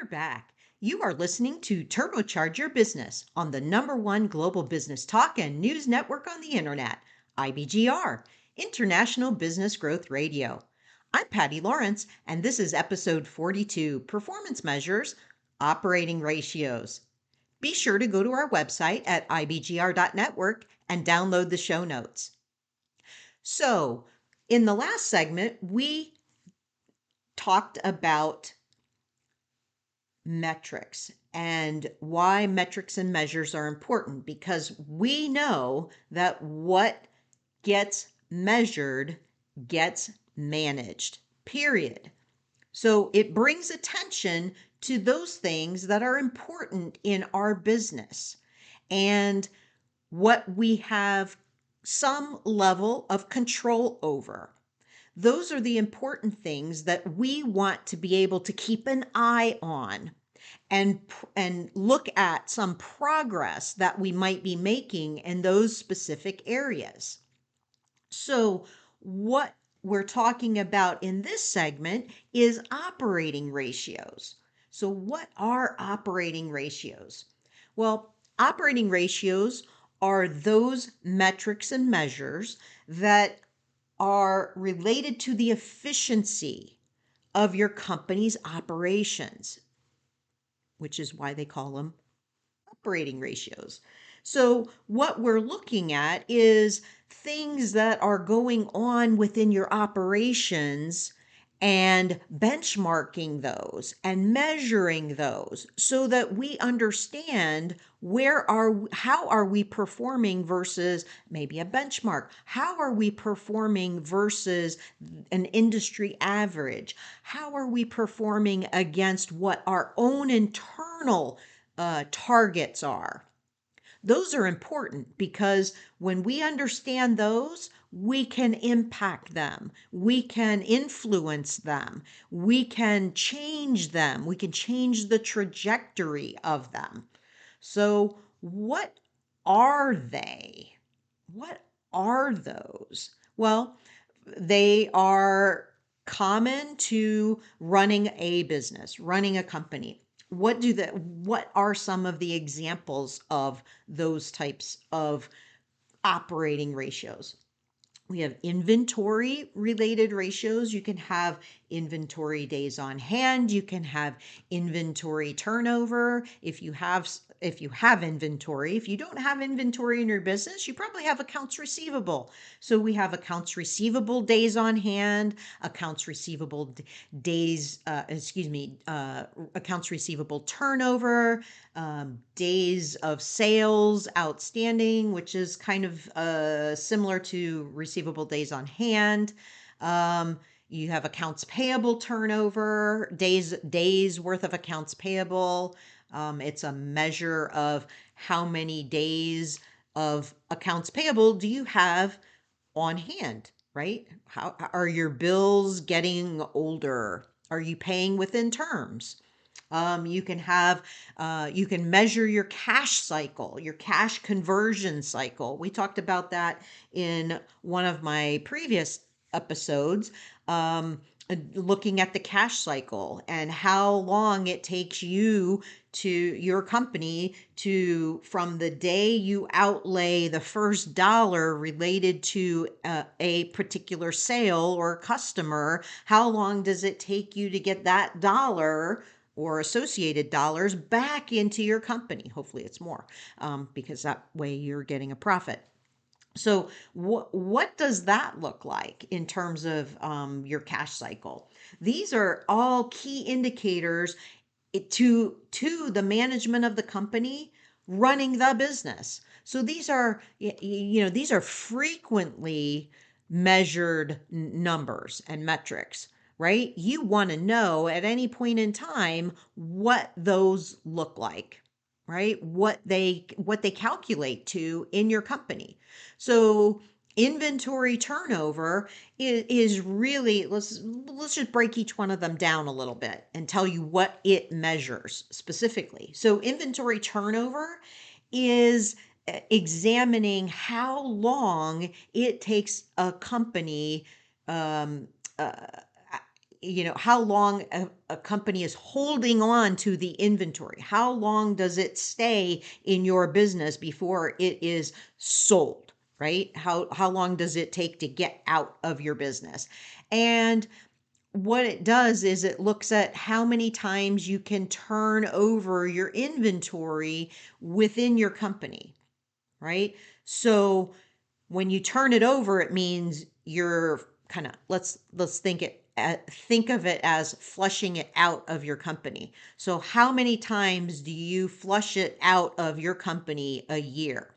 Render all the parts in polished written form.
We're back. You are listening to TurboCharge Your Business on the #1 global business talk and news network on the internet, IBGR, International Business Growth Radio. I'm Patty Lawrence, and this is episode 42, Performance Measures, Operating Ratios. Be sure to go to our website at ibgr.network and download the show notes. So, in the last segment, we talked about metrics and why metrics and measures are important, because we know that what gets measured gets managed, period. So it brings attention to those things that are important in our business and what we have some level of control over. Those are the important things that we want to be able to keep an eye on and look at some progress that we might be making in those specific areas. So what we're talking about in this segment is operating ratios. So what are operating ratios? Well, operating ratios are those metrics and measures that are related to the efficiency of your company's operations, which is why they call them operating ratios. So, what we're looking at is things that are going on within your operations and benchmarking those and measuring those so that we understand how are we performing versus maybe a benchmark. How are we performing versus an industry average? How are we performing against what our own internal targets are? Those are important because when we understand those, we can impact them. We can influence them. We can change them. We can change the trajectory of them. So, what are they? What are those? Well, they are common to running a business, running a company. What are some of the examples of those types of operating ratios? We have inventory related ratios. You can have inventory days on hand. You can have inventory turnover. If you have inventory, if you don't have inventory in your business, you probably have accounts receivable. So we have accounts receivable days on hand, accounts receivable days, accounts receivable turnover, days of sales outstanding, which is kind of similar to receivable days on hand. You have accounts payable turnover, days worth of accounts payable. It's a measure of how many days of accounts payable do you have on hand, right? How are your bills getting older? Are you paying within terms? You can measure your cash cycle, your cash conversion cycle. We talked about that in one of my previous episodes, looking at the cash cycle and how long it takes your company from the day you outlay the first dollar related to a particular sale or customer. How long does it take you to get that dollar or associated dollars back into your company? Hopefully it's more, because that way you're getting a profit. So what does that look like in terms of your cash cycle? These are all key indicators to the management of the company running the business. So these are these are frequently measured numbers and metrics, right? You want to know at any point in time what those look like, right? What they calculate to in your company. So inventory turnover is really, let's just break each one of them down a little bit and tell you what it measures specifically. So inventory turnover is examining how long it takes a company, how long a company is holding on to the inventory. How long does it stay in your business before it is sold, right? How long does it take to get out of your business? And what it does is it looks at how many times you can turn over your inventory within your company, right? So when you turn it over, it means you're kind of let's think of it as flushing it out of your company. So how many times do you flush it out of your company a year?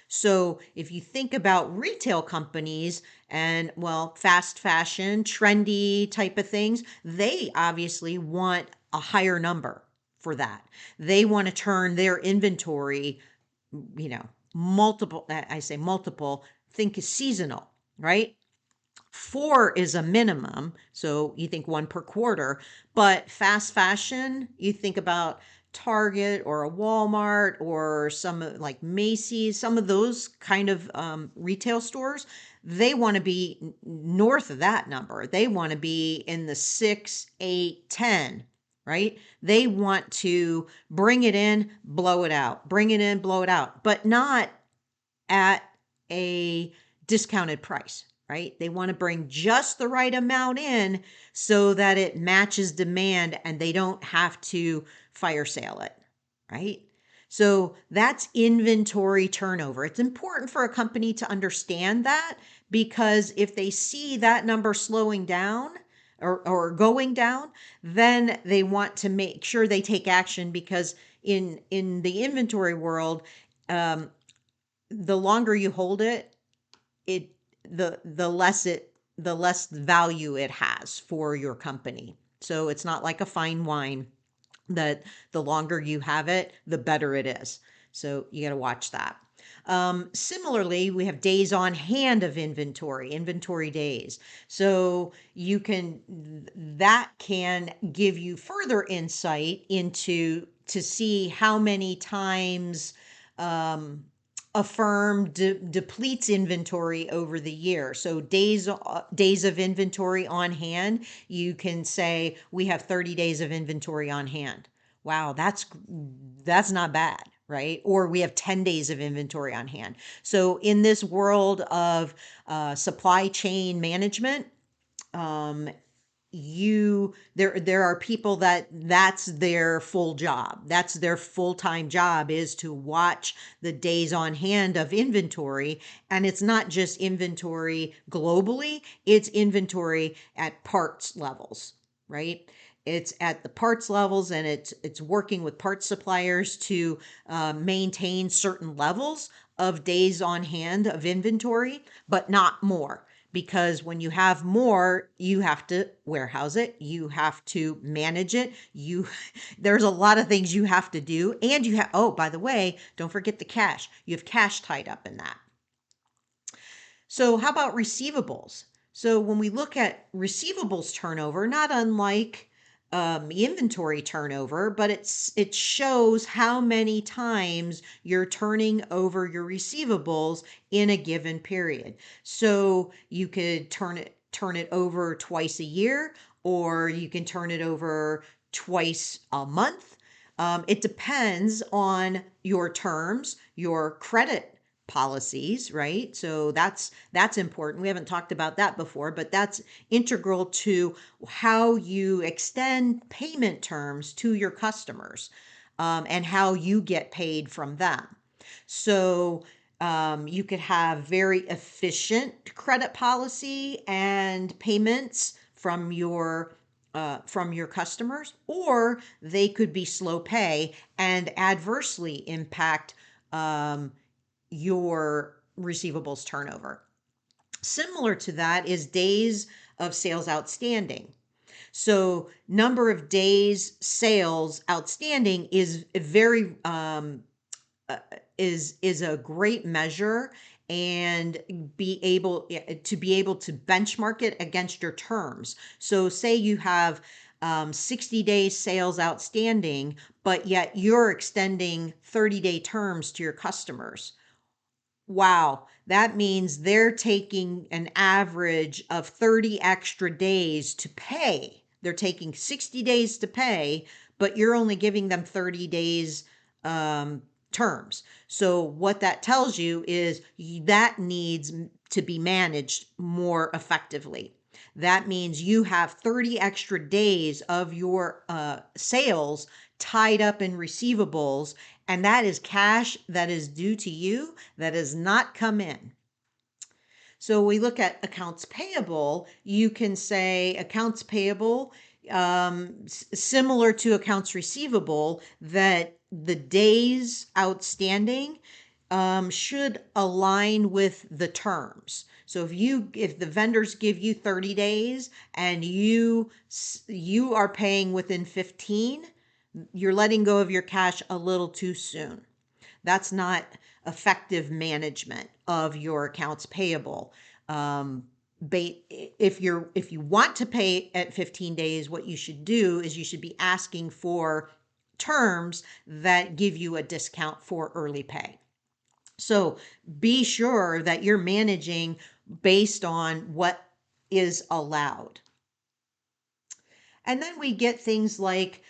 So if you think about retail companies and, well, fast fashion, trendy type of things, they obviously want a higher number for that. They want to turn their inventory, multiple, I say multiple, think seasonal, right? 4 is a minimum. So you think one per quarter, but fast fashion, you think about Target or a Walmart or some like Macy's, some of those kind of retail stores, they want to be north of that number. They want to be in the 6, 8, 10, right? They want to bring it in, blow it out, bring it in, blow it out, but not at a discounted price, right? They want to bring just the right amount in so that it matches demand and they don't have to fire sale it, right? So that's inventory turnover. It's important for a company to understand that, because if they see that number slowing down or going down, then they want to make sure they take action, because in the inventory world, the longer you hold it, it the less value it has for your company. So it's not like a fine wine that the longer you have it, the better it is. So you got to watch that. Similarly, we have days on hand of inventory days. So that can give you further insight into to see how many times a firm depletes inventory over the year. So days of inventory on hand, you can say we have 30 days of inventory on hand. Wow, that's not bad, right? Or we have 10 days of inventory on hand. So in this world of supply chain management, there are people that's their full job. That's their full-time job, is to watch the days on hand of inventory. And it's not just inventory globally, it's inventory at parts levels, right? It's at the parts levels, and it's working with parts suppliers to maintain certain levels of days on hand of inventory, but not more. Because when you have more, you have to warehouse it, you have to manage it, there's a lot of things you have to do. And oh, by the way, don't forget the cash. You have cash tied up in that. So how about receivables? So when we look at receivables turnover, not unlike inventory turnover, but it shows how many times you're turning over your receivables in a given period. So you could turn it over twice a year, or you can turn it over twice a month. It depends on your terms, your credit policies, right? So that's important. We haven't talked about that before, but that's integral to how you extend payment terms to your customers, and how you get paid from them. So you could have very efficient credit policy and payments from your customers, or they could be slow pay and adversely impact your receivables turnover. Similar to that is days of sales outstanding. So number of days sales outstanding is very is a great measure, and be able to benchmark it against your terms. So say you have 60 days sales outstanding, but yet you're extending 30-day terms to your customers. Wow, that means they're taking an average of 30 extra days to pay. They're taking 60 days to pay, but you're only giving them 30 days terms. So what that tells you is that needs to be managed more effectively. That means you have 30 extra days of your sales tied up in receivables, and that is cash that is due to you that has not come in. So we look at accounts payable. You can say accounts payable, similar to accounts receivable, that the days outstanding should align with the terms. So if the vendors give you 30 days and you are paying within 15, you're letting go of your cash a little too soon. That's not effective management of your accounts payable. If you want to pay at 15 days, what you should do is you should be asking for terms that give you a discount for early pay. So be sure that you're managing based on what is allowed. And then we get things like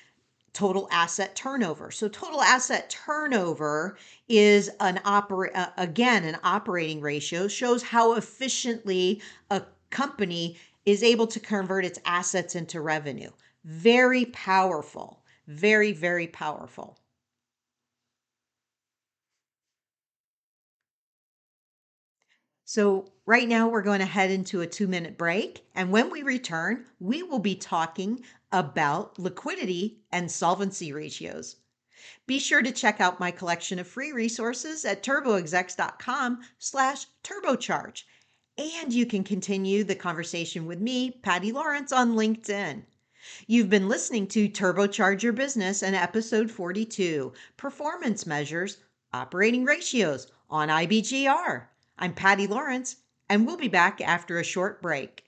total asset turnover. So total asset turnover is an operating ratio, shows how efficiently a company is able to convert its assets into revenue. Very powerful, very, very powerful. So right now we're going to head into a 2-minute break. And when we return, we will be talking about liquidity and solvency ratios. Be sure to check out my collection of free resources at turboexecs.com/turbocharge. And you can continue the conversation with me, Patty Lawrence, on LinkedIn. You've been listening to Turbocharge Your Business and episode 42, Performance Measures, Operating Ratios on IBGR. I'm Patty Lawrence, and we'll be back after a short break.